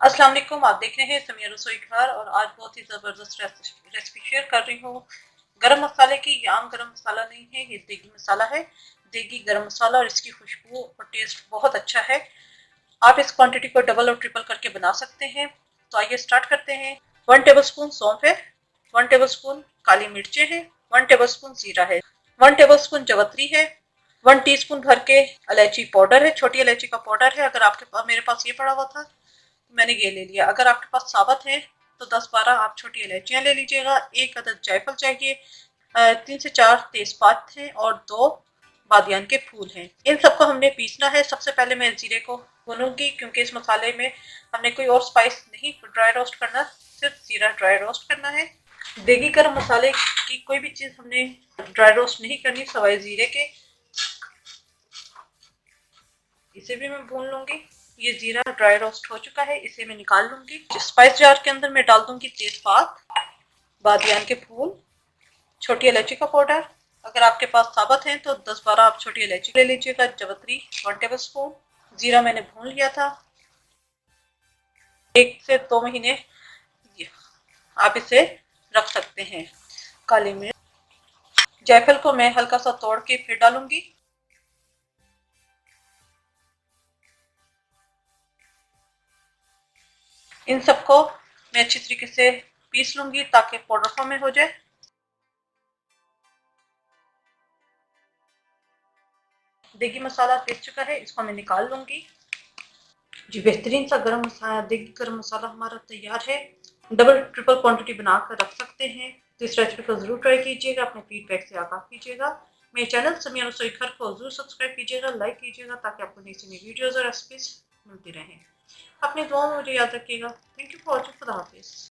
अस्सलाम वालेकुम। आप देख रहे हैं समिया रसोई घर और आज बहुत ही ज़बरदस्त रेसिपी शेयर कर रही हूँ गरम मसाले की। ये आम गरम मसाला नहीं है, ये देगी मसाला है। देगी गरम मसाला और इसकी खुशबू और टेस्ट बहुत अच्छा है। आप इस क्वांटिटी को डबल और ट्रिपल करके बना सकते हैं। तो आइए स्टार्ट करते हैं। 1 टेबलस्पून सौंफ है, 1 टेबलस्पून काली मिर्चें हैं, 1 टेबलस्पून जीरा है, 1 टेबलस्पून जवत्री है, 1 टीस्पून भर के इलायची पाउडर है, छोटी इलायची का पाउडर है। अगर आपके पास, मेरे पास ये पड़ा हुआ था, मैंने ये ले लिया। अगर आपके पास साबुत है तो 10-12 आप छोटी इलायचियां ले लीजिएगा। एक अदद जायफल चाहिए, 3 से 4 तेजपात हैं और 2 बादियान के फूल हैं। इन सबको हमने पीसना है। सबसे पहले मैं जीरे को भूनूंगी क्योंकि इस मसाले में हमने कोई और स्पाइस नहीं ड्राई रोस्ट करना, सिर्फ जीरा ड्राई रोस्ट करना है। देगी गरम मसाले की कोई भी चीज हमने ड्राई रोस्ट नहीं करनी सवाए जीरे के। इसे भी मैं भून लूंगी। ये जीरा ड्राई रोस्ट हो चुका है, इसे मैं निकाल लूंगी। स्पाइस जार के अंदर मैं डाल दूंगी तेजपात, बादियान के फूल, छोटी इलायची का पाउडर। अगर आपके पास साबुत है तो 10-12 आप छोटी इलायची ले लीजिएगा। जवत्री 1 टेबलस्पून, जीरा मैंने भून लिया था। 1 से 2 महीने आप इसे रख सकते हैं। काली मिर्च, जायफल को मैं हल्का सा तोड़ के फिर डालूंगी। इन सबको मैं अच्छी तरीके से पीस लूंगी ताकि पाउडर फॉर्म में हो जाए। देगी मसाला पीस चुका है, इसको मैं निकाल लूंगी। जी, बेहतरीन सा गरम मसाला, देगी गरम मसाला हमारा तैयार है। डबल ट्रिपल क्वांटिटी बनाकर रख सकते हैं। तो इस रेसिपी को जरूर ट्राई कीजिएगा, अपने फीडबैक से आगाह कीजिएगा। मेरे चैनल समिया रसोई घर को जरूर सब्सक्राइब कीजिएगा, लाइक कीजिएगा ताकि आपको नई से नई वीडियोज और रेसिपीज मिलती रहें। अपनी दुआओं में मुझे याद रखिएगा। Thank you for watching. खुदा हाफिज।